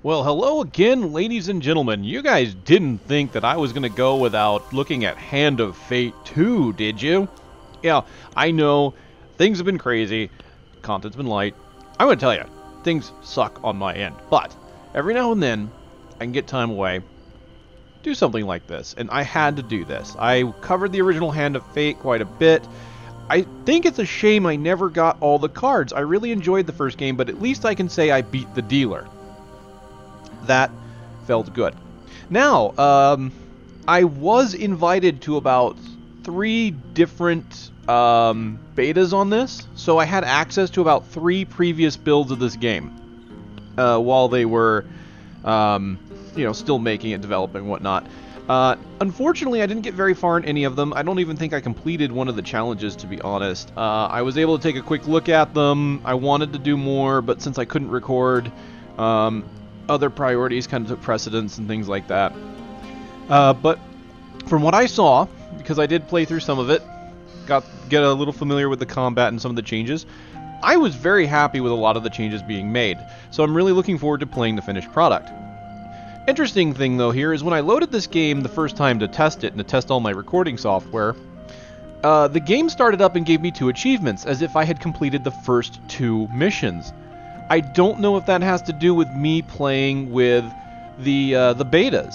Well, hello again, ladies and gentlemen. You guys didn't think that I was going to go without looking at Hand of Fate 2, did you? Yeah, I know, things have been crazy, content's been light. I'm going to tell you, things suck on my end, but every now and then, I can get time away, do something like this, and I had to do this. I covered the original Hand of Fate quite a bit. I think it's a shame I never got all the cards. I really enjoyed the first game, but at least I can say I beat the dealer. That felt good. Now, I was invited to about 3 different betas on this, so I had access to about 3 previous builds of this game while they were, still making it, developing, whatnot. Unfortunately, I didn't get very far in any of them. I don't even think I completed one of the challenges, to be honest. I was able to take a quick look at them. I wanted to do more, but since I couldn't record, other priorities kind of took precedence and things like that. But from what I saw, because I did play through some of it, get a little familiar with the combat and some of the changes, I was very happy with a lot of the changes being made. So I'm really looking forward to playing the finished product. Interesting thing though here is when I loaded this game the first time to test it and to test all my recording software, the game started up and gave me 2 achievements as if I had completed the first 2 missions. I don't know if that has to do with me playing with the betas.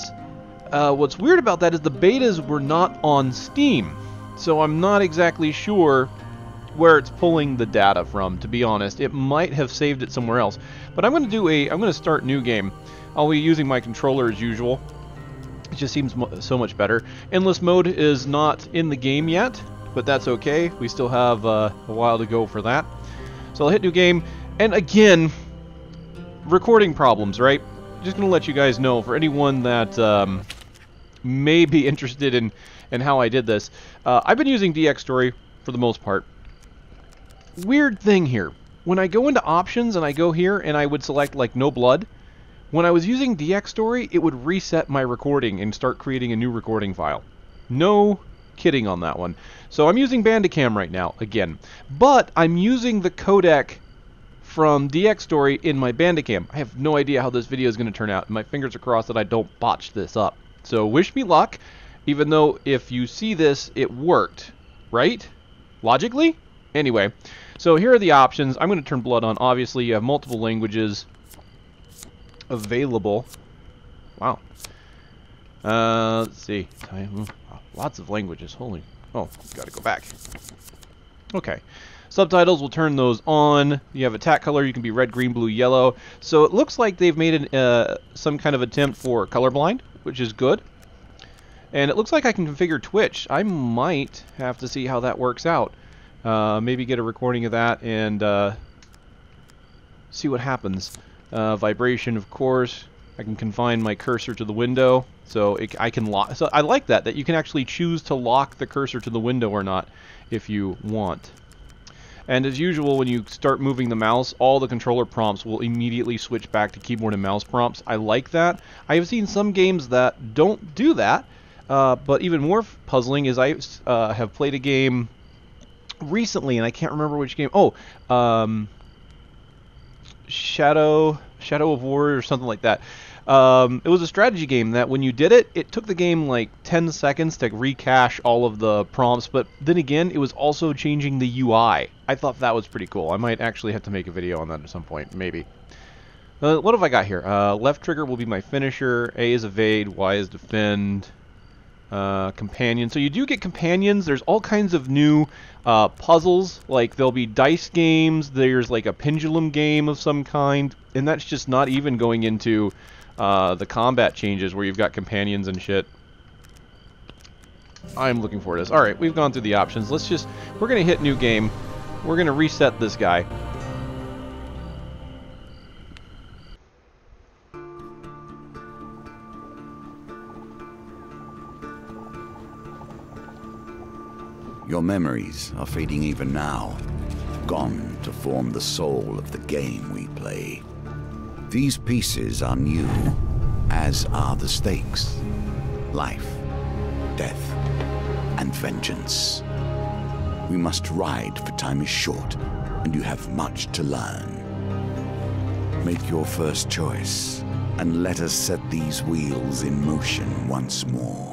What's weird about that is the betas were not on Steam, so I'm not exactly sure where it's pulling the data from, to be honest. It might have saved it somewhere else. But I'm going to start new game. I'll be using my controller as usual. It just seems so much better. Endless mode is not in the game yet, but that's okay. We still have a while to go for that. So I'll hit new game. And again, recording problems, right? Just going to let you guys know, for anyone that may be interested in how I did this. I've been using DX Story for the most part. Weird thing here. When I go into options and I go here and I would select like no blood, when I was using DX Story, it would reset my recording and start creating a new recording file. No kidding on that one. So I'm using Bandicam right now, again. But I'm using the codec from DX Story in my Bandicam. I have no idea how this video is going to turn out, and my fingers are crossed that I don't botch this up. So wish me luck, even though if you see this, it worked, right? Logically? Anyway, so here are the options. I'm going to turn blood on. Obviously, you have multiple languages available. Wow. Let's see. Lots of languages. Holy. Oh, gotta go back. Okay. Subtitles, we'll turn those on. You have attack color, you can be red, green, blue, yellow. So it looks like they've made some kind of attempt for colorblind, which is good. And it looks like I can configure Twitch. I might have to see how that works out. Maybe get a recording of that and see what happens. Vibration, of course. I can confine my cursor to the window, so I can lock. So I like that you can actually choose to lock the cursor to the window or not if you want. And as usual, when you start moving the mouse, all the controller prompts will immediately switch back to keyboard and mouse prompts. I like that. I have seen some games that don't do that, but even more puzzling is I have played a game recently, and I can't remember which game. Oh, Shadow of War or something like that. It was a strategy game that when you did it, it took the game like 10 seconds to recache all of the prompts, but then again, it was also changing the UI. I thought that was pretty cool. I might actually have to make a video on that at some point, maybe. What have I got here? Left trigger will be my finisher, A is evade, Y is defend, companion. So you do get companions. There's all kinds of new puzzles, like there'll be dice games, there's like a pendulum game of some kind, and that's just not even going into the combat changes where you've got companions and shit. I'm looking forward to this. Alright, we've gone through the options. We're going to hit new game. We're going to reset this guy. Your memories are fading even now, gone to form the soul of the game we play. These pieces are new, as are the stakes. Life, death, and vengeance. We must ride, for time is short, and you have much to learn. Make your first choice, and let us set these wheels in motion once more.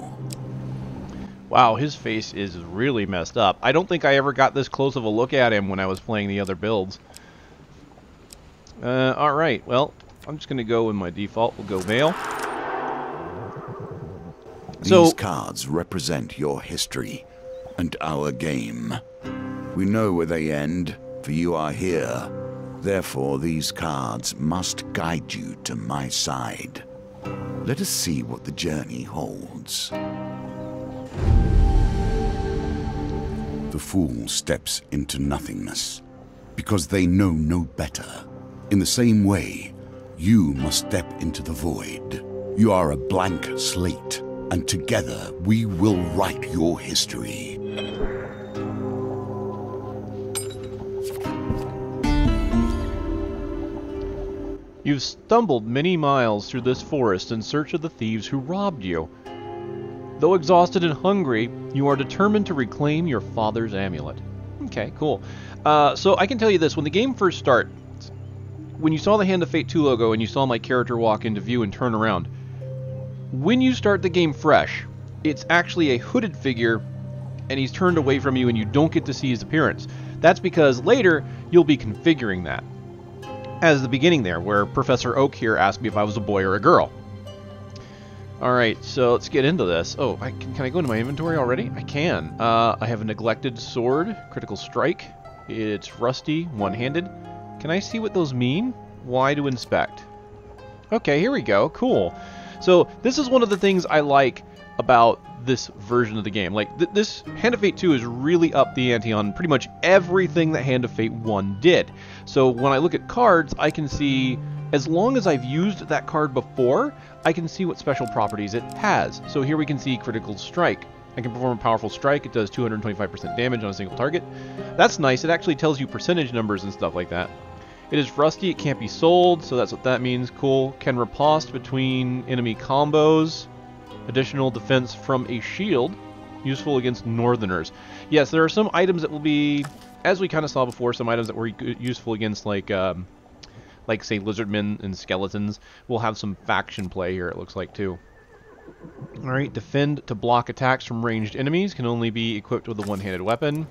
Wow, his face is really messed up. I don't think I ever got this close of a look at him when I was playing the other builds. Alright, well, I'm just going to go with my default. We'll go Veil. These cards represent your history and our game. We know where they end, for you are here. Therefore, these cards must guide you to my side. Let us see what the journey holds. The fool steps into nothingness, because they know no better. In the same way, you must step into the void. You are a blank slate, and together we will write your history. You've stumbled many miles through this forest in search of the thieves who robbed you. Though exhausted and hungry, you are determined to reclaim your father's amulet. Okay, cool. So I can tell you this, when the game first starts, when you saw the Hand of Fate 2 logo and you saw my character walk into view and turn around, when you start the game fresh, it's actually a hooded figure and he's turned away from you and you don't get to see his appearance. That's because later you'll be configuring that. As the beginning there, where Professor Oak here asked me if I was a boy or a girl. Alright, so let's get into this. Oh, can I go into my inventory already? I can. I have a neglected sword, critical strike. It's rusty, one-handed. Can I see what those mean? Y to inspect. Okay, here we go. Cool. So this is one of the things I like about this version of the game. Like, this Hand of Fate 2 is really up the ante on pretty much everything that Hand of Fate 1 did. So when I look at cards, I can see, as long as I've used that card before, I can see what special properties it has. So here we can see critical strike. I can perform a powerful strike. It does 225% damage on a single target. That's nice. It actually tells you percentage numbers and stuff like that. It is rusty. It can't be sold, so that's what that means. Cool. Can riposte between enemy combos. Additional defense from a shield. Useful against northerners. Yes, there are some items that will be, as we kind of saw before, some items that were useful against, like say, lizardmen and skeletons. We'll have some faction play here, it looks like, too. Alright, defend to block attacks from ranged enemies. Can only be equipped with a one-handed weapon.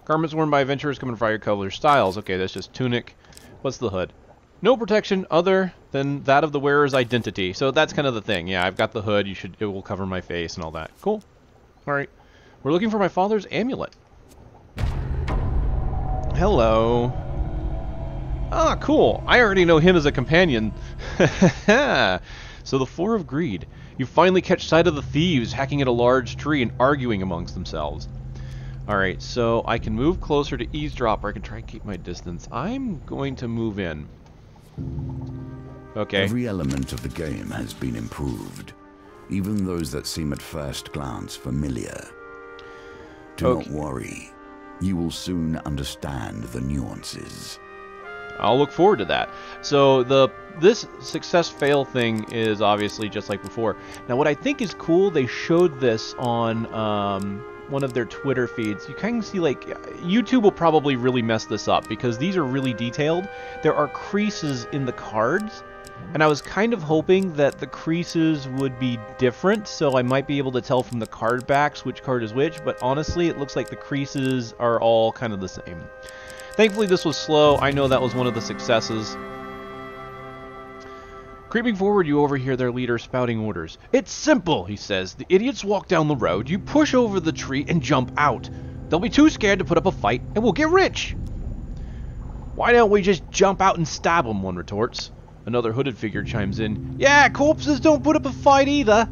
Garments worn by adventurers come in various color styles. Okay, that's just tunic. What's the hood? No protection other than that of the wearer's identity. So that's kind of the thing. Yeah, I've got the hood. It will cover my face and all that. Cool. Alright. We're looking for my father's amulet. Hello. Ah, cool. I already know him as a companion. So the Four of Greed. You finally catch sight of the thieves hacking at a large tree and arguing amongst themselves. Alright, so I can move closer to eavesdrop, or I can try and keep my distance. I'm going to move in. Okay. Every element of the game has been improved, even those that seem at first glance familiar. Do not worry. You will soon understand the nuances. I'll look forward to that. So this success-fail thing is obviously just like before. Now what I think is cool, they showed this on one of their Twitter feeds. You kind of see, like, YouTube will probably really mess this up because these are really detailed. There are creases in the cards, and I was kind of hoping that the creases would be different, so I might be able to tell from the card backs which card is which, but honestly it looks like the creases are all kind of the same. Thankfully this was slow. I know that was one of the successes. Creeping forward, you overhear their leader spouting orders. It's simple, he says. The idiots walk down the road, you push over the tree and jump out. They'll be too scared to put up a fight, and we'll get rich. Why don't we just jump out and stab them, one retorts. Another hooded figure chimes in. Yeah, corpses don't put up a fight either.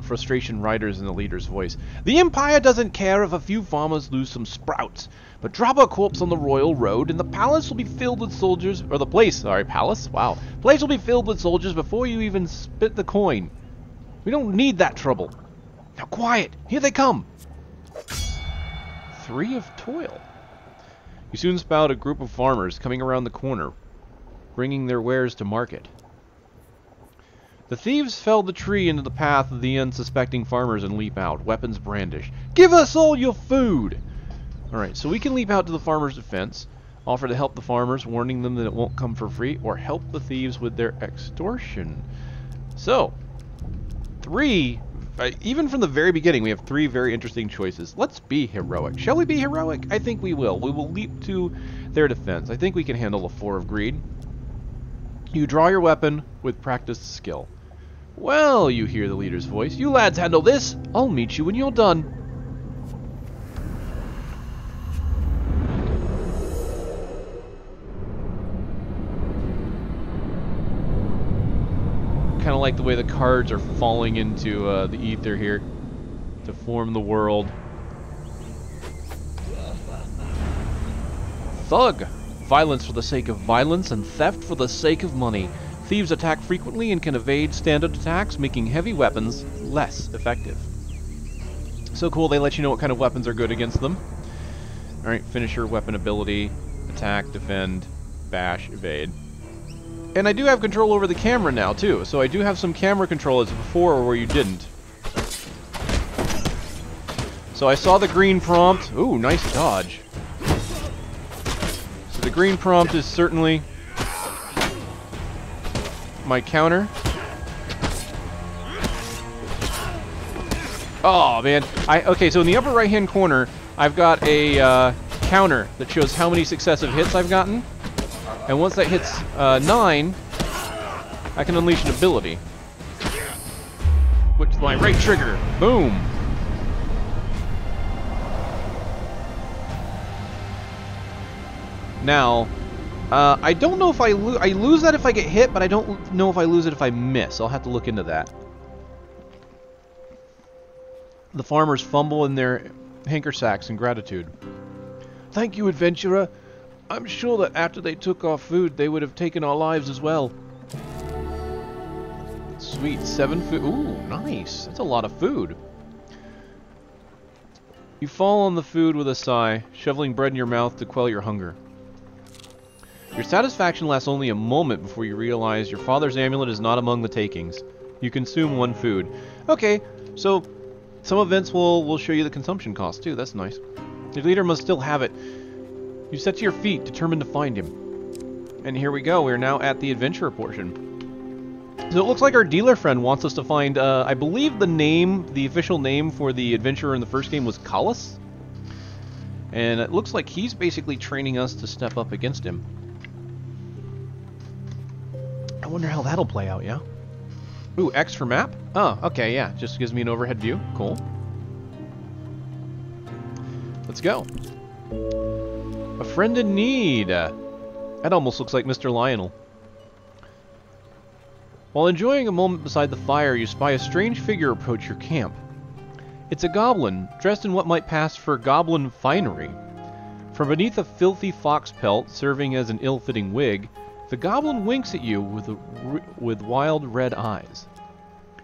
Frustration riders in the leader's voice. The Empire doesn't care if a few farmers lose some sprouts. But drop a corpse on the royal road and the palace will be filled with soldiers, or the place, sorry, palace? Wow. Place will be filled with soldiers before you even spit the coin. We don't need that trouble. Now quiet, here they come. 3 of toil. You soon spout a group of farmers coming around the corner, bringing their wares to market. The thieves fell the tree into the path of the unsuspecting farmers and leap out, weapons brandished. Give us all your food! Alright, so we can leap out to the farmer's defense. Offer to help the farmers, warning them that it won't come for free, or help the thieves with their extortion. So, even from the very beginning, we have 3 very interesting choices. Let's be heroic. Shall we be heroic? I think we will. We will leap to their defense. I think we can handle a 4 of greed. You draw your weapon with practiced skill. Well, you hear the leader's voice. You lads handle this. I'll meet you when you're done. Kind of like the way the cards are falling into the ether here to form the world. Thug! Violence for the sake of violence and theft for the sake of money. Thieves attack frequently and can evade standard attacks, making heavy weapons less effective. So cool, they let you know what kind of weapons are good against them. Alright, finisher, weapon ability, attack, defend, bash, evade. And I do have control over the camera now, too. So I do have some camera control as before where you didn't. So I saw the green prompt. Ooh, nice dodge. So the green prompt is certainly my counter. Oh, man. Okay, so in the upper right-hand corner, I've got a counter that shows how many successive hits I've gotten. And once that hits 9, I can unleash an ability. Which is my right trigger. Boom. Now, I don't know if I lose that if I get hit, but I don't know if I lose it if I miss. I'll have to look into that. The farmers fumble in their hanker sacks in gratitude. Thank you, adventurer. I'm sure that after they took our food, they would have taken our lives as well. Sweet, 7 food. Ooh, nice. That's a lot of food. You fall on the food with a sigh, shoveling bread in your mouth to quell your hunger. Your satisfaction lasts only a moment before you realize your father's amulet is not among the takings. You consume 1 food. Okay, so some events will show you the consumption cost too. That's nice. Your leader must still have it. You set to your feet, determined to find him. And here we go. We're now at the adventurer portion. So it looks like our dealer friend wants us to find, I believe the official name for the adventurer in the first game was Collis. And it looks like he's basically training us to step up against him. I wonder how that'll play out, yeah? Ooh, X for map? Oh, okay, yeah. Just gives me an overhead view. Cool. Let's go. A friend in need. That almost looks like Mr. Lionel. While enjoying a moment beside the fire, you spy a strange figure approach your camp. It's a goblin, dressed in what might pass for goblin finery. From beneath a filthy fox pelt, serving as an ill-fitting wig, the goblin winks at you with wild red eyes.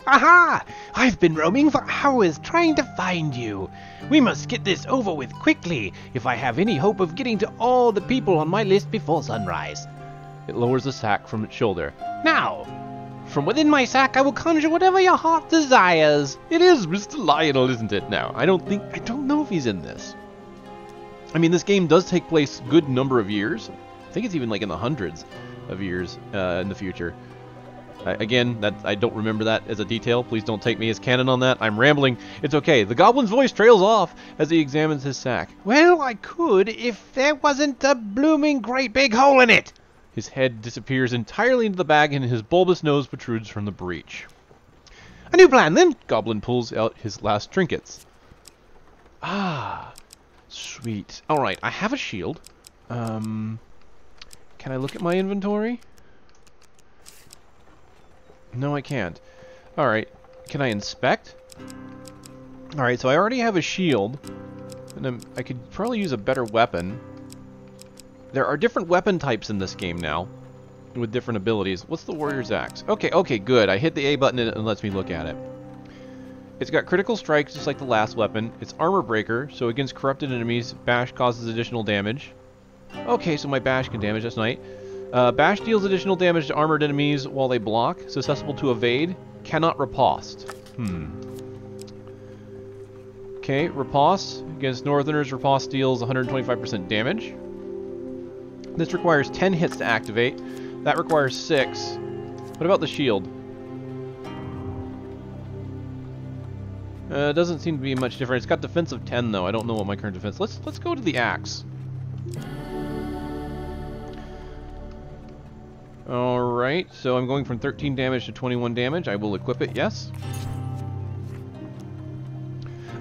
Aha! I've been roaming for hours trying to find you. We must get this over with quickly if I have any hope of getting to all the people on my list before sunrise. It lowers the sack from its shoulder. Now, from within my sack I will conjure whatever your heart desires. It is Mr. Lionel, isn't it now? I don't know if he's in this. I mean, this game does take place a good number of years. I think it's even like in the hundreds of years in the future. Again, I don't remember that as a detail. Please don't take me as canon on that. I'm rambling. It's okay. The goblin's voice trails off as he examines his sack. Well, I could if there wasn't a blooming great big hole in it. His head disappears entirely into the bag and his bulbous nose protrudes from the breech. A new plan, then. Goblin pulls out his last trinkets. Ah, sweet. Alright, I have a shield. Can I look at my inventory? No, I can't. Alright, can I inspect? Alright, so I already have a shield. And I could probably use a better weapon. There are different weapon types in this game now. With different abilities. What's the warrior's axe? Okay, good. I hit the A button and it lets me look at it. It's got critical strikes just like the last weapon. It's armor breaker, so against corrupted enemies, bash causes additional damage. Okay, so my bash can damage, that's nice. Bash deals additional damage to armored enemies while they block. Susceptible to evade. Cannot riposte. Okay, riposte. Against northerners, riposte deals 125% damage. This requires 10 hits to activate. That requires 6. What about the shield? Doesn't seem to be much different. It's got defense of 10 though. I don't know what my current defense. Let's go to the axe. Alright, so I'm going from 13 damage to 21 damage. I will equip it, yes.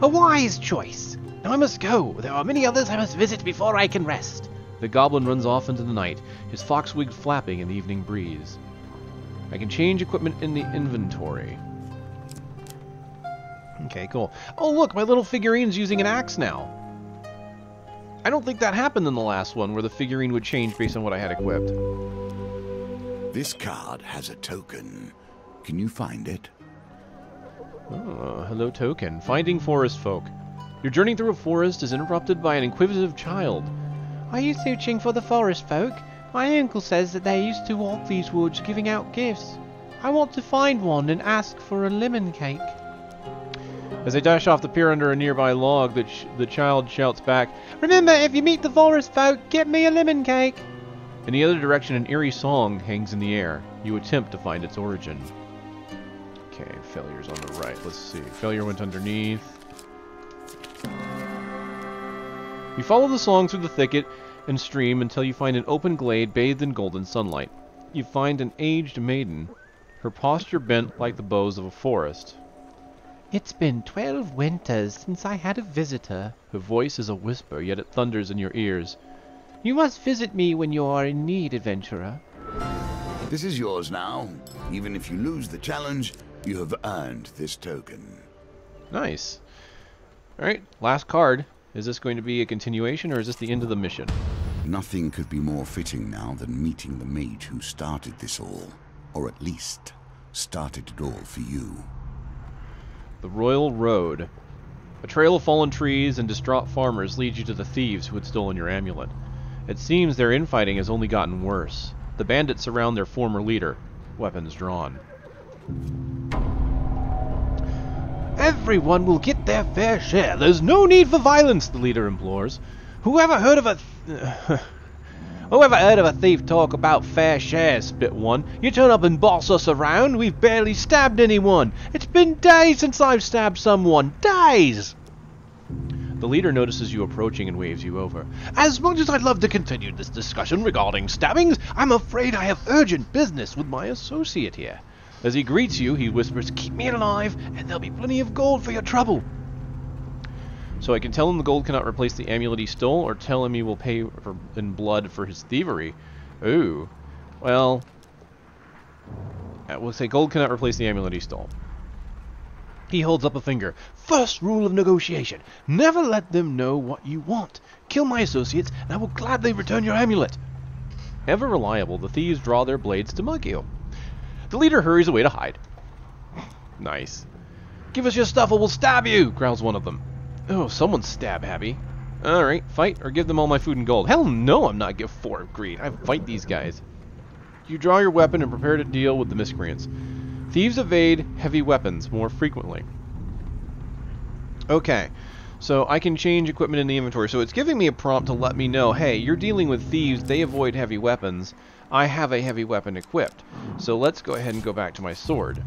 A wise choice. Now I must go. There are many others I must visit before I can rest. The goblin runs off into the night, his fox wig flapping in the evening breeze. I can change equipment in the inventory. Okay, cool. Oh look, my little figurine's using an axe now. I don't think that happened in the last one, where the figurine would change based on what I had equipped. This card has a token. Can you find it? Oh, hello token. Finding forest folk. Your journey through a forest is interrupted by an inquisitive child. Are you searching for the forest folk? My uncle says that they used to walk these woods giving out gifts. I want to find one and ask for a lemon cake. As they dash off the pier under a nearby log, the child shouts back, Remember, if you meet the forest folk, get me a lemon cake. In the other direction, an eerie song hangs in the air. You attempt to find its origin. Okay, failure's on the right. Let's see. Failure went underneath. You follow the song through the thicket and stream until you find an open glade bathed in golden sunlight. You find an aged maiden, her posture bent like the boughs of a forest. It's been 12 winters since I had a visitor. Her voice is a whisper, yet it thunders in your ears. You must visit me when you are in need, adventurer. This is yours now. Even if you lose the challenge, you have earned this token. Nice. Alright, last card. Is this going to be a continuation, or is this the end of the mission? Nothing could be more fitting now than meeting the mage who started this all. Or at least, started it all for you. The Royal Road. A trail of fallen trees and distraught farmers leads you to the thieves who had stolen your amulet. It seems their infighting has only gotten worse. The bandits surround their former leader, weapons drawn. Everyone will get their fair share. There's no need for violence, the leader implores. Whoever heard of a thief talk about fair share, spit one. You turn up and boss us around. We've barely stabbed anyone. It's been days since I've stabbed someone. Days! The leader notices you approaching and waves you over. As much as I'd love to continue this discussion regarding stabbings, I'm afraid I have urgent business with my associate here. As he greets you, he whispers, Keep me alive, and there'll be plenty of gold for your trouble. So I can tell him the gold cannot replace the amulet he stole, or tell him he will pay in blood for his thievery. Ooh. Well, we'll say gold cannot replace the amulet he stole. He holds up a finger. First rule of negotiation. Never let them know what you want. Kill my associates, and I will gladly return your amulet. Ever reliable, the thieves draw their blades to mug you. The leader hurries away to hide. Nice. Give us your stuff or we'll stab you, growls one of them. Oh, someone's stab happy. Alright, fight or give them all my food and gold. Hell no, I'm not give 4 of greed. I fight these guys. You draw your weapon and prepare to deal with the miscreants. Thieves evade heavy weapons more frequently. Okay, so I can change equipment in the inventory. So it's giving me a prompt to let me know, hey, you're dealing with thieves, they avoid heavy weapons. I have a heavy weapon equipped. So let's go ahead and go back to my sword.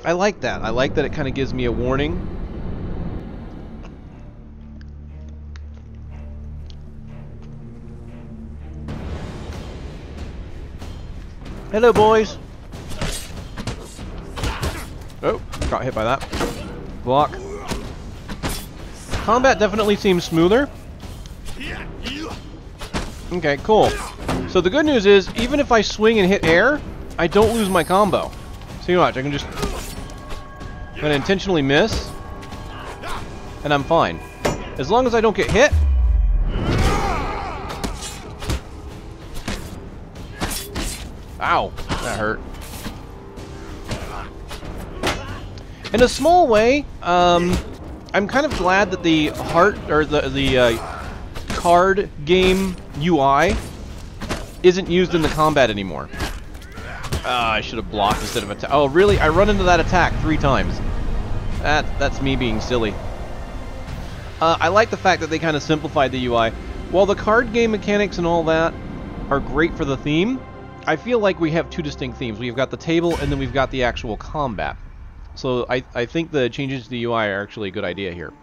I like that. I like that it kind of gives me a warning. Hello, boys. Oh, got hit by that. Block. Combat definitely seems smoother. Okay, cool. So the good news is, even if I swing and hit air, I don't lose my combo. See, watch, I can just... I'm gonna intentionally miss, and I'm fine. As long as I don't get hit. Ow, that hurt. In a small way, I'm kind of glad that the card game UI isn't used in the combat anymore. I should have blocked instead of attack. Oh, really? I run into that attack 3 times. That's me being silly. I like the fact that they kind of simplified the UI. While the card game mechanics and all that are great for the theme, I feel like we have two distinct themes. We've got the table, and then we've got the actual combat. So I think the changes to the UI are actually a good idea here.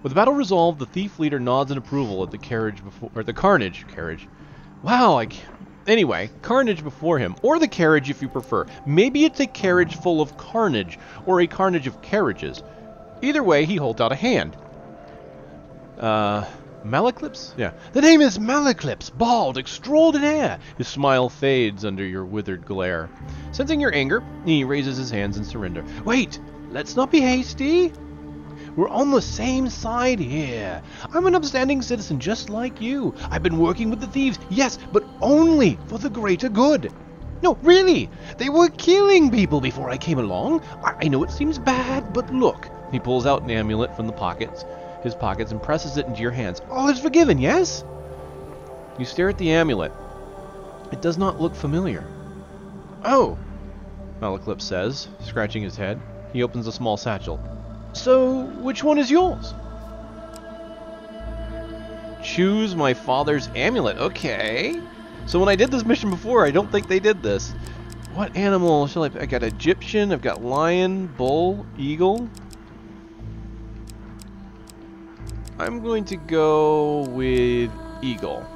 With the battle resolved, the thief leader nods in approval at the carriage before, or the carnage carriage. Wow, anyway, carnage before him, or the carriage if you prefer. Maybe it's a carriage full of carnage, or a carnage of carriages. Either way, he holds out a hand. Malaclips? Yeah. The name is Malaclips, bald, extraordinaire. His smile fades under your withered glare. Sensing your anger, he raises his hands in surrender. Wait, let's not be hasty. We're on the same side here. I'm an upstanding citizen just like you. I've been working with the thieves, yes, but only for the greater good. No, really, they were killing people before I came along. I know it seems bad, but look. He pulls out an amulet from his pockets and presses it into your hands. All is forgiven, yes? You stare at the amulet. It does not look familiar. Oh, Malaclips says, scratching his head. He opens a small satchel. So, which one is yours? Choose my father's amulet. Okay. So when I did this mission before, I don't think they did this. What animal shall I got Egyptian, I've got lion, bull, eagle. I'm going to go with eagle.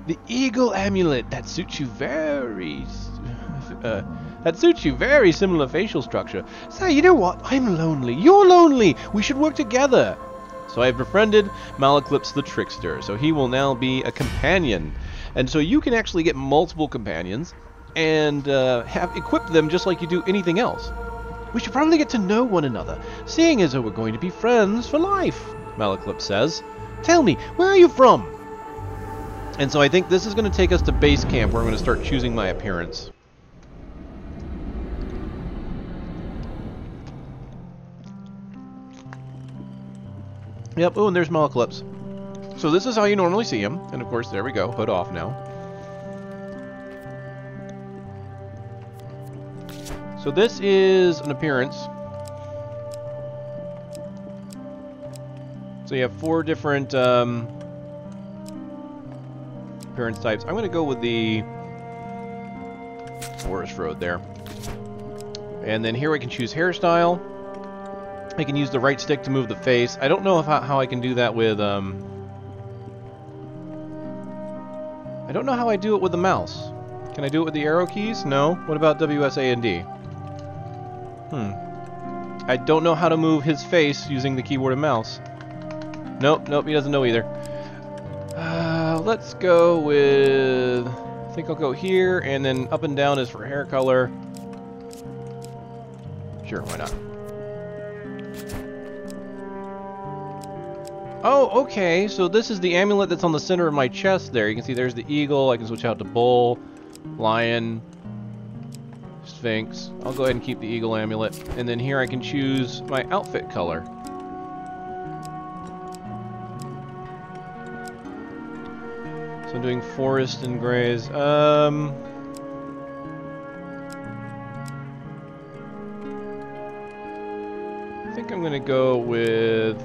The eagle amulet, that suits you very... similar facial structure. Say, you know what? I'm lonely. You're lonely. We should work together. So I have befriended Malaclips the Trickster. So he will now be a companion. And so you can actually get multiple companions and have equipped them just like you do anything else. We should probably get to know one another, seeing as though we're going to be friends for life, Malaclips says. Tell me, where are you from? And so I think this is going to take us to base camp, where I'm going to start choosing my appearance. Yep, oh, and there's Malaclips. So this is how you normally see him. And of course, there we go, hood off now. So this is an appearance. So you have 4 different appearance types. I'm going to go with the forest road there. And then here I can choose hairstyle. I can use the right stick to move the face. I don't know how I can do that with... I don't know how I do it with the mouse. Can I do it with the arrow keys? No. What about WSA and D? I don't know how to move his face using the keyboard and mouse. Nope, he doesn't know either. Let's go with... I think I'll go here, and then up and down is for hair color. Sure, why not? Oh, okay, so this is the amulet that's on the center of my chest there. You can see there's the eagle. I can switch out to bull, lion, Sphinx. I'll go ahead and keep the eagle amulet. And then here I can choose my outfit color. So I'm doing forest and grays. I think I'm gonna go with...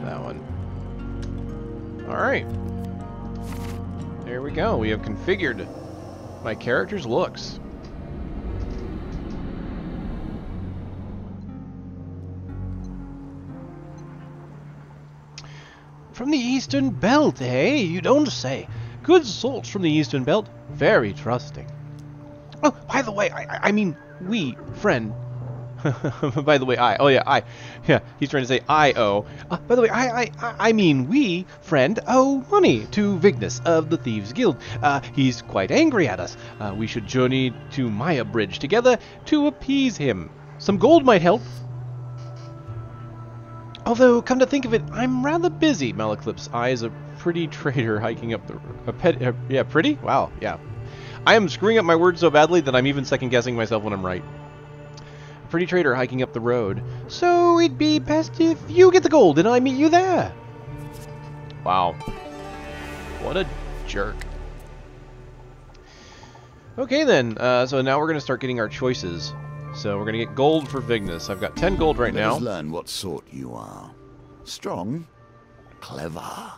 that one. Alright. There we go. We have configured my character's looks. From the Eastern Belt, eh? You don't say. Good salts from the Eastern Belt. Very trusting. Oh, by the way, I mean, we, friend. By the way, oh yeah, yeah, he's trying to say I owe. By the way, I mean we, friend, owe money to Vignus of the Thieves Guild. He's quite angry at us. We should journey to Maya Bridge together to appease him. Some gold might help. Although, come to think of it, I'm rather busy. Malaclips eyes a pretty trader hiking up the... yeah, pretty? Wow, yeah. I am screwing up my words so badly that I'm even second-guessing myself when I'm right. Pretty trader hiking up the road. So it'd be best if you get the gold and I meet you there. Wow. What a jerk. Okay then, so now we're going to start getting our choices. So we're going to get gold for Vignis. I've got 10 gold right now. Let us learn what sort you are. Strong? Clever?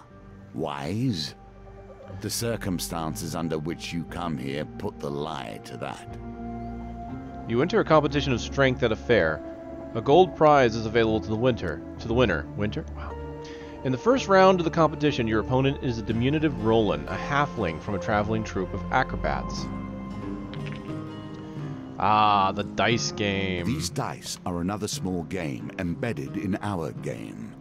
Wise? The circumstances under which you come here put the lie to that. You enter a competition of strength at a fair. A gold prize is available to the winner. Winter? Wow. In the first round of the competition, your opponent is a diminutive Roland, a halfling from a traveling troupe of acrobats. Ah, the dice game. These dice are another small game embedded in our game.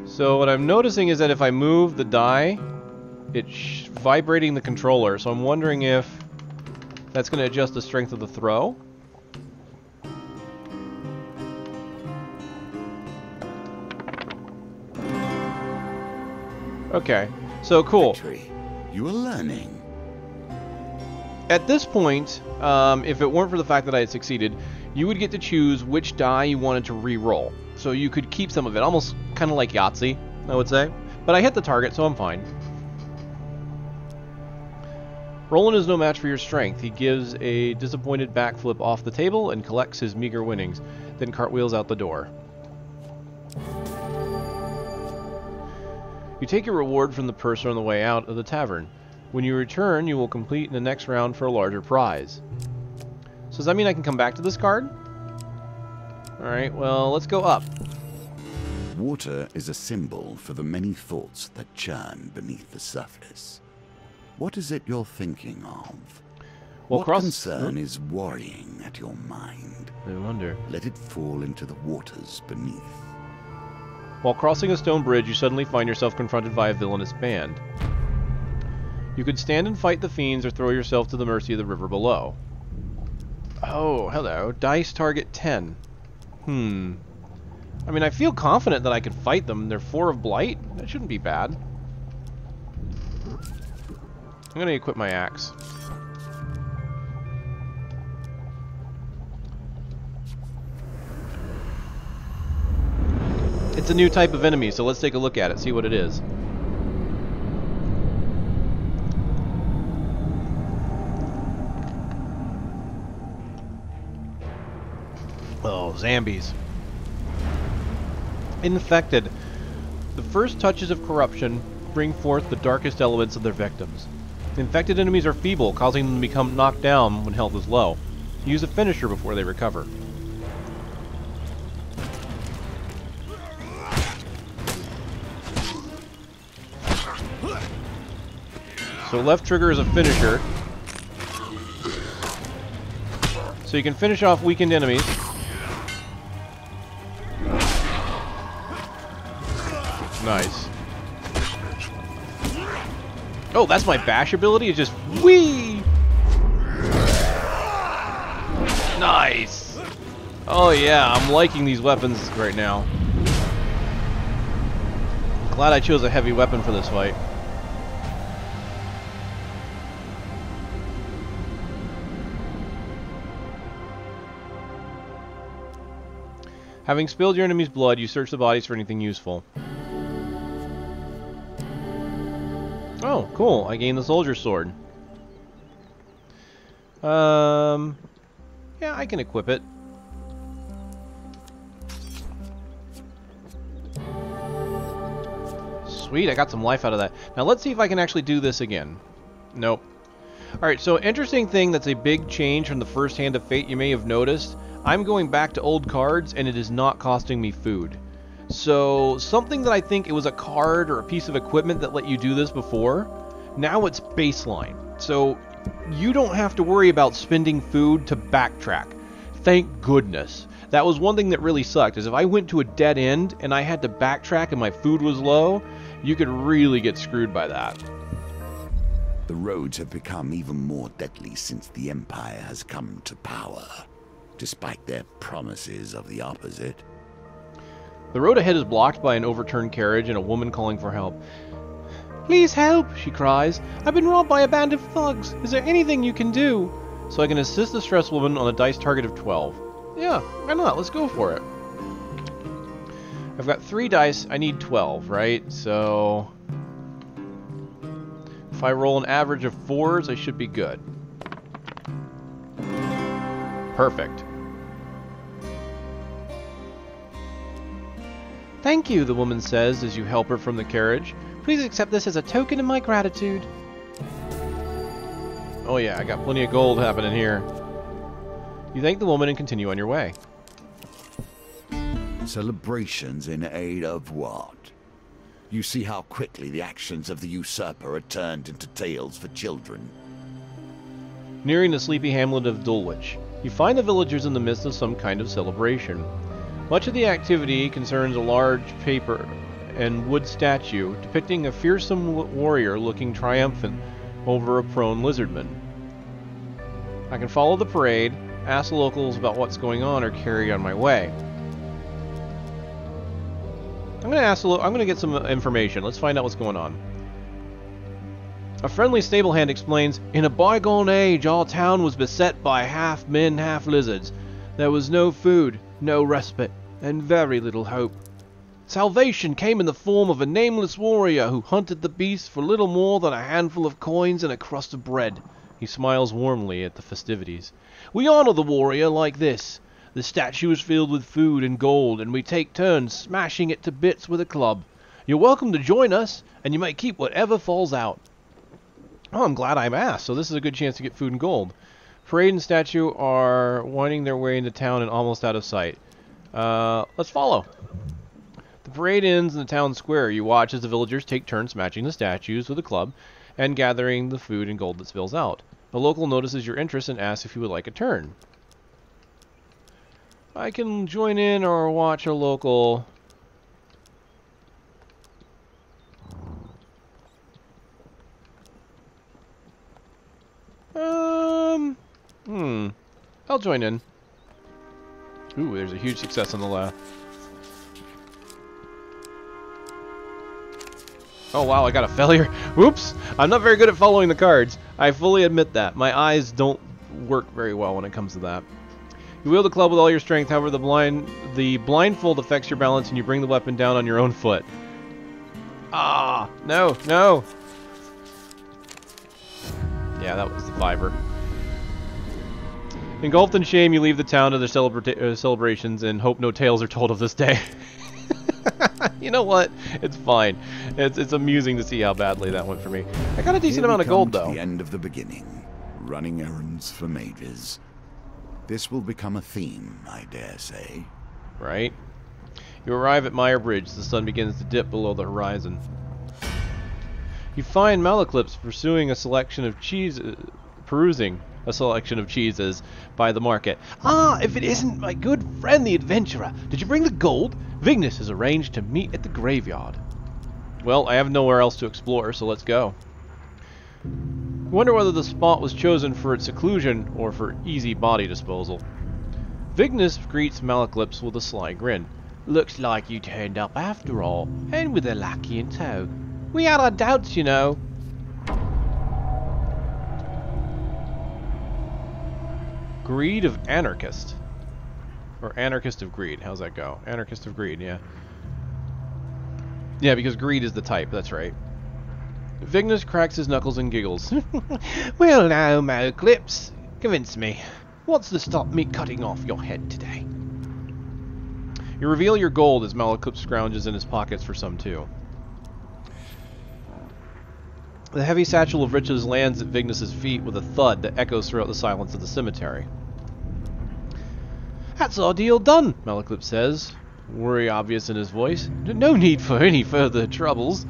So what I'm noticing is that if I move the die, it's vibrating the controller. So I'm wondering if that's going to adjust the strength of the throw. Okay, so cool. Victory. You are learning. At this point, if it weren't for the fact that I had succeeded, you would get to choose which die you wanted to re-roll. So you could keep some of it, almost kind of like Yahtzee, I would say. But I hit the target, so I'm fine. Roland is no match for your strength. He gives a disappointed backflip off the table and collects his meager winnings, then cartwheels out the door. You take your reward from the purser on the way out of the tavern. When you return, you will compete in the next round for a larger prize. So does that mean I can come back to this card? Alright, well, let's go up. Water is a symbol for the many thoughts that churn beneath the surface. What is it you're thinking of? Well, what concern is worrying at your mind? I wonder. Let it fall into the waters beneath. While crossing a stone bridge, you suddenly find yourself confronted by a villainous band. You could stand and fight the fiends or throw yourself to the mercy of the river below. Oh, hello. Dice target 10. I mean, I feel confident that I could fight them. They're 4 of blight. That shouldn't be bad. I'm going to equip my axe. It's a new type of enemy, so let's take a look at it, see what it is. Oh, zombies. Infected. The first touches of corruption bring forth the darkest elements of their victims. Infected enemies are feeble, causing them to become knocked down when health is low. Use a finisher before they recover. So left trigger is a finisher. So you can finish off weakened enemies. Nice. Oh, that's my bash ability? It's just whee! Nice! Oh yeah, I'm liking these weapons right now. I'm glad I chose a heavy weapon for this fight. Having spilled your enemy's blood, you search the bodies for anything useful. Oh, cool. I gained the soldier's sword. Yeah, I can equip it. Sweet, I got some life out of that. Now let's see if I can actually do this again. Nope. Alright, so interesting thing that's a big change from the first Hand of Fate you may have noticed. I'm going back to old cards, and it is not costing me food. So, something that I think it was a card or a piece of equipment that let you do this before, now it's baseline. So, you don't have to worry about spending food to backtrack. Thank goodness. That was one thing that really sucked, is if I went to a dead end and I had to backtrack and my food was low, you could really get screwed by that. The roads have become even more deadly since the Empire has come to power, despite their promises of the opposite. The road ahead is blocked by an overturned carriage and a woman calling for help. "Please help," she cries. "I've been robbed by a band of thugs. Is there anything you can do?" So I can assist the stressed woman on a dice target of 12. Yeah, why not? Let's go for it. I've got 3 dice. I need 12, right? So if I roll an average of 4s, I should be good. Perfect. Thank you, the woman says as you help her from the carriage. Please accept this as a token of my gratitude. Oh yeah, I got plenty of gold happening here. You thank the woman and continue on your way. Celebrations in aid of what? You see how quickly the actions of the usurper are turned into tales for children. Nearing the sleepy hamlet of Dulwich, you find the villagers in the midst of some kind of celebration. Much of the activity concerns a large paper and wood statue depicting a fearsome warrior looking triumphant over a prone lizardman. I can follow the parade, ask the locals about what's going on, or carry on my way. I'm gonna get some information. Let's find out what's going on. A friendly stable hand explains, "In a bygone age, our town was beset by half men, half lizards. There was no food, no respite, and very little hope. Salvation came in the form of a nameless warrior who hunted the beasts for little more than a handful of coins and a crust of bread." He smiles warmly at the festivities. "We honor the warrior like this. The statue is filled with food and gold, and we take turns smashing it to bits with a club. You're welcome to join us, and you may keep whatever falls out." Oh, I'm glad I'm asked, so this is a good chance to get food and gold. Parade and statue are winding their way into town and almost out of sight. Let's follow. The parade ends in the town square. You watch as the villagers take turns smashing the statues with a club and gathering the food and gold that spills out. A local notices your interest and asks if you would like a turn. I can join in or watch a local. I'll join in. Ooh, there's a huge success on the left. Oh wow, I got a failure. Whoops! I'm not very good at following the cards. I fully admit that. My eyes don't work very well when it comes to that. You wield the club with all your strength, however the blindfold affects your balance and you bring the weapon down on your own foot. Ah! No! No! Yeah, that was the fiver. Engulfed in shame, you leave the town to their celebrations and hope no tales are told of this day. You know what? It's fine. It's amusing to see how badly that went for me. I got a decent amount of gold, though. The end of the beginning. Running errands for mages. This will become a theme, I dare say. Right? You arrive at Meyer Bridge. The sun begins to dip below the horizon. You find Malaclips perusing a selection of cheeses by the market. "Ah, if it isn't my good friend the adventurer. Did you bring the gold? Vignis has arranged to meet at the graveyard." Well, I have nowhere else to explore, so let's go. You wonder whether the spot was chosen for its seclusion or for easy body disposal. Vignis greets Malaclips with a sly grin. "Looks like you turned up after all, and with a lackey in tow. We had our doubts, you know." Greed of Anarchist. Or Anarchist of Greed. How's that go? Anarchist of Greed, yeah. Yeah, because greed is the type, that's right. Vignis cracks his knuckles and giggles. "Well now, Malaclips, convince me. What's to stop me cutting off your head today?" You reveal your gold as Malaclips scrounges in his pockets for some too. The heavy satchel of riches lands at Vignis's feet with a thud that echoes throughout the silence of the cemetery. "That's our deal done," Malaclips says, worry obvious in his voice. "No need for any further troubles."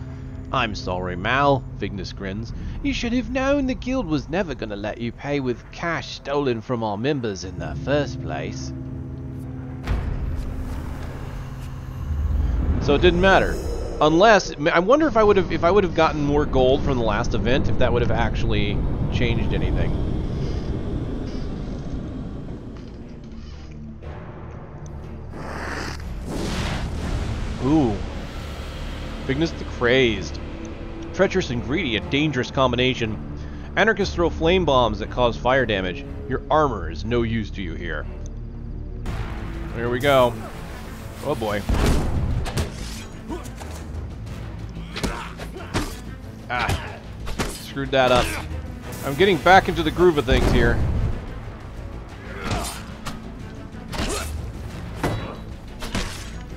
"I'm sorry, Mal," Vignis grins. "You should have known the guild was never going to let you pay with cash stolen from our members in the first place." So it didn't matter. Unless, I wonder if I would have gotten more gold from the last event, if that would have actually changed anything. Ooh. Vignis the Crazed. Treacherous and greedy, a dangerous combination. Anarchists throw flame bombs that cause fire damage. Your armor is no use to you here. Here we go. Oh boy. Ah, screwed that up. I'm getting back into the groove of things here.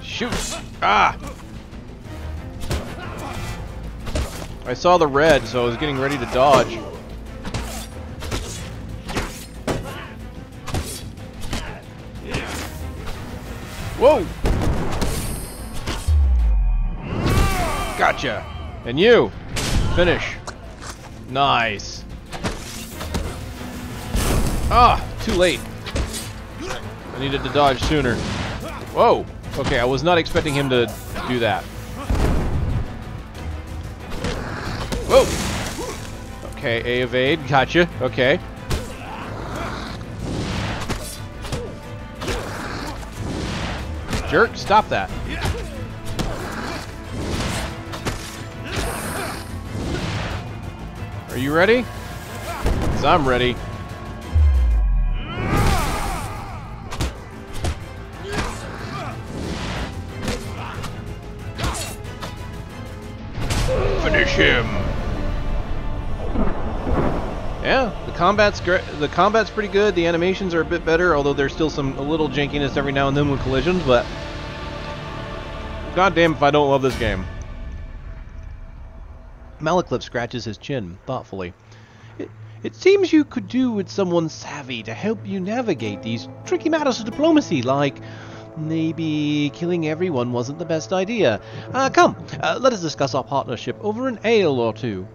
Shoot! Ah! I saw the red, so I was getting ready to dodge. Whoa! Gotcha! And you! Finish. Nice. Ah! Too late. I needed to dodge sooner. Whoa! Okay, I was not expecting him to do that. Whoa! Okay, A evade. Gotcha. Okay. Jerk, stop that. Are you ready? 'Cause I'm ready. Finish him. Yeah, the combat's great. The combat's pretty good. The animations are a bit better, although there's still a little jankiness every now and then with collisions. But goddamn, if I don't love this game. Malaclip scratches his chin thoughtfully. It seems you could do with someone savvy to help you navigate these tricky matters of diplomacy, like maybe killing everyone wasn't the best idea. Come, let us discuss our partnership over an ale or two.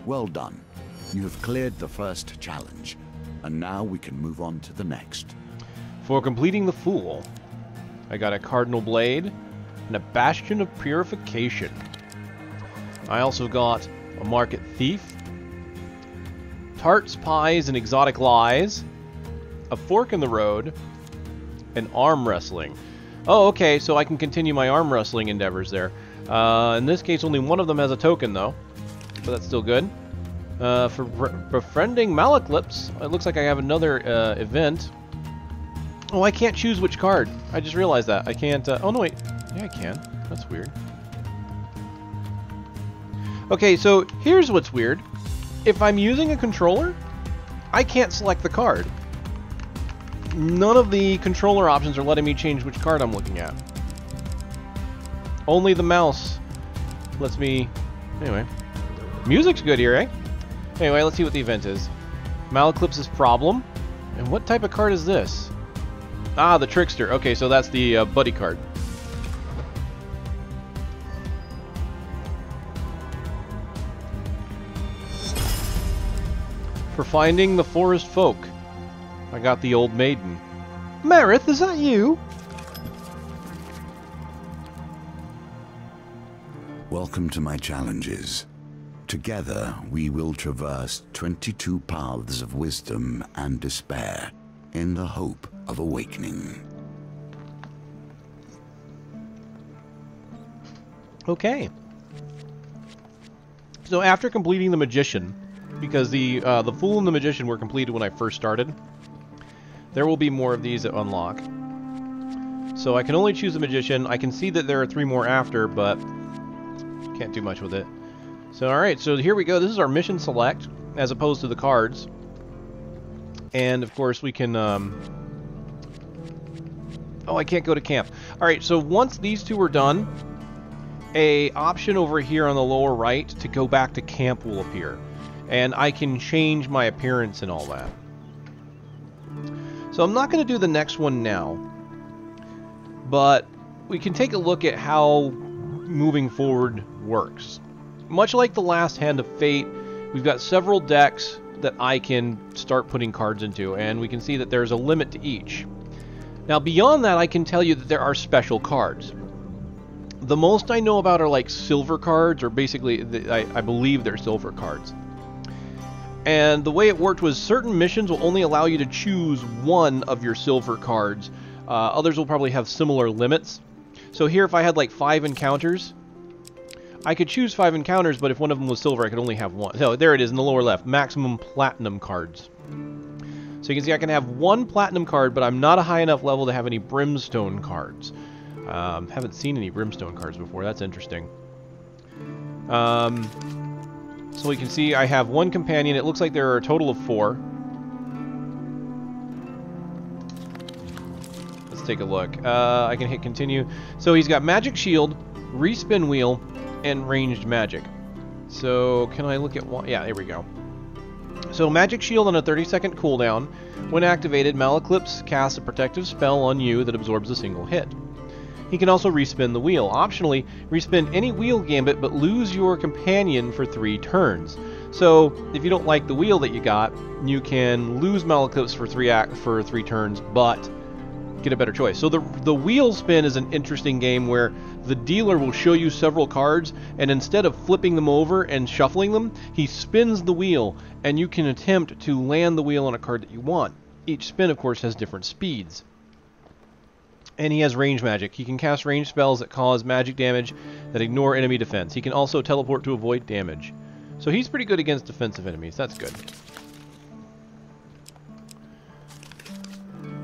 Well done. You have cleared the first challenge, and now we can move on to the next. For completing the Fool, I got a Cardinal Blade and a Bastion of Purification. I also got a Market Thief, Tarts, Pies, and Exotic Lies, a Fork in the Road, and Arm Wrestling. Oh, okay, so I can continue my arm wrestling endeavors there. In this case, only one of them has a token, though. But that's still good. For befriending Malaclips, it looks like I have another event. Oh, I can't choose which card. I just realized that. I can't... oh, no, wait. Yeah, I can. That's weird. Okay, so here's what's weird. If I'm using a controller, I can't select the card. None of the controller options are letting me change which card I'm looking at. Only the mouse lets me... Anyway. Music's good here, eh? Anyway, let's see what the event is. Malaclip's Problem. And what type of card is this? Ah, the Trickster. Okay, so that's the buddy card. For finding the forest folk, I got the Old Maiden. Marith, is that you? Welcome to my challenges. Together, we will traverse 22 paths of wisdom and despair in the hope of awakening. Okay. So after completing the Magician, because the Fool and the Magician were completed when I first started, there will be more of these that unlock. So I can only choose the Magician. I can see that there are 3 more after, but can't do much with it. So alright, so here we go. This is our mission select, as opposed to the cards. And of course we can... Oh, I can't go to camp. Alright, so once these 2 are done, a option over here on the lower right to go back to camp will appear. And I can change my appearance and all that. So I'm not going to do the next one now. But we can take a look at how moving forward works. Much like the last Hand of Fate, we've got several decks that I can start putting cards into, and we can see that there's a limit to each. Now beyond that, I can tell you that there are special cards. The most I know about are like silver cards, or basically, I believe they're silver cards. And the way it worked was certain missions will only allow you to choose one of your silver cards. Others will probably have similar limits. So here, if I had like 5 encounters, I could choose 5 encounters, but if one of them was silver, I could only have 1. So there it is in the lower left, maximum platinum cards. So you can see I can have 1 platinum card, but I'm not a high enough level to have any brimstone cards. Haven't seen any brimstone cards before. That's interesting. So we can see I have one companion. It looks like there are a total of 4. Let's take a look. I can hit continue. So he's got magic shield, respin wheel, and ranged magic. So can I look at one? Yeah, there we go. So magic shield on a 30-second cooldown. When activated, Malaclips casts a protective spell on you that absorbs a single hit. He can also respin the wheel. Optionally, respin any wheel gambit but lose your companion for 3 turns. So if you don't like the wheel that you got, you can lose Malaclips for 3 turns, but get a better choice. So the wheel spin is an interesting game where the dealer will show you several cards, and instead of flipping them over and shuffling them, he spins the wheel, and you can attempt to land the wheel on a card that you want. Each spin, of course, has different speeds. And he has range magic. He can cast range spells that cause magic damage that ignore enemy defense. He can also teleport to avoid damage. So he's pretty good against defensive enemies. That's good.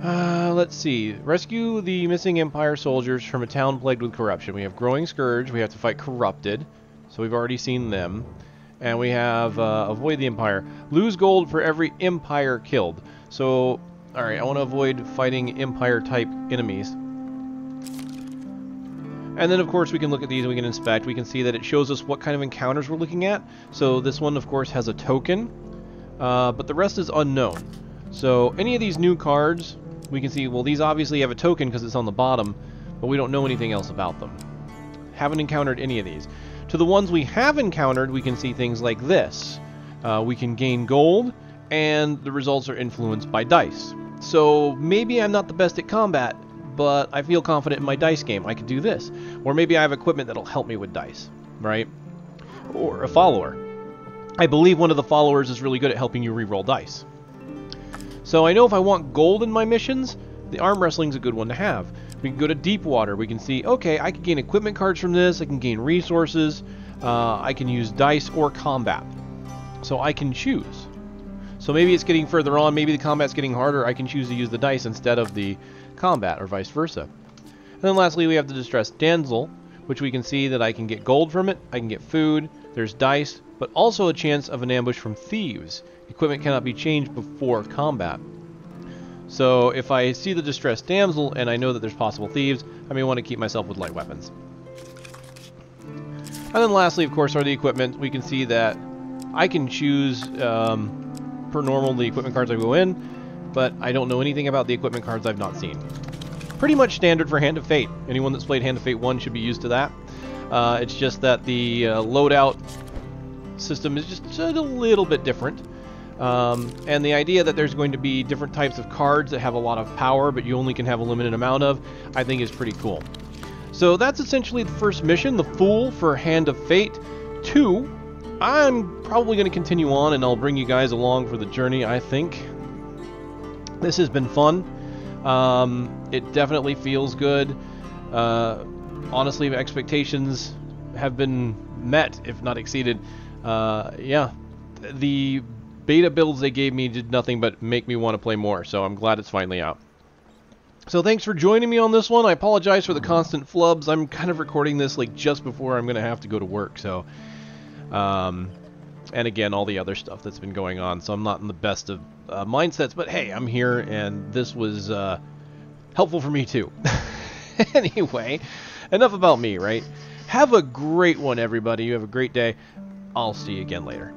Let's see. Rescue the missing Empire soldiers from a town plagued with corruption. We have Growing Scourge. We have to fight Corrupted. So we've already seen them. And we have Avoid the Empire. Lose gold for every Empire killed. So, alright, I want to avoid fighting Empire-type enemies. And then, of course, we can look at these and we can inspect. We can see that it shows us what kind of encounters we're looking at. So this one, of course, has a token. But the rest is unknown. So any of these new cards, we can see, well, these obviously have a token because it's on the bottom, but we don't know anything else about them. Haven't encountered any of these. To the ones we have encountered, we can see things like this. We can gain gold, and the results are influenced by dice. So maybe I'm not the best at combat, but I feel confident in my dice game. I could do this. Or maybe I have equipment that'll help me with dice, right? Or a follower. I believe one of the followers is really good at helping you re-roll dice. So I know if I want gold in my missions, the arm wrestling's a good one to have. We can go to deep water. We can see, okay, I can gain equipment cards from this. I can gain resources. I can use dice or combat. So I can choose. So maybe it's getting further on. Maybe the combat's getting harder. I can choose to use the dice instead of the combat, or vice versa. And then lastly, we have the Distressed Damsel, which we can see that I can get gold from it. I can get food. There's dice, but also a chance of an ambush from thieves. Equipment cannot be changed before combat. So if I see the Distressed Damsel and I know that there's possible thieves, I may want to keep myself with light weapons. And then lastly, of course, are the equipment. We can see that I can choose, per normal, the equipment cards I go in, but I don't know anything about the equipment cards I've not seen. Pretty much standard for Hand of Fate. Anyone that's played Hand of Fate 1 should be used to that. It's just that the loadout system is just a little bit different. And the idea that there's going to be different types of cards that have a lot of power, but you only can have a limited amount of, I think is pretty cool. So that's essentially the first mission, the Fool for Hand of Fate 2. I'm probably going to continue on, and I'll bring you guys along for the journey, I think. This has been fun. It definitely feels good. Honestly, expectations have been met, if not exceeded. Yeah, the beta builds they gave me did nothing but make me want to play more, so I'm glad it's finally out. So thanks for joining me on this one. I apologize for the constant flubs. I'm kind of recording this like just before I'm going to have to go to work, so... and again, all the other stuff that's been going on, so I'm not in the best of mindsets, but hey, I'm here, and this was helpful for me too. Anyway, enough about me, right? Have a great one, everybody. You have a great day. I'll see you again later.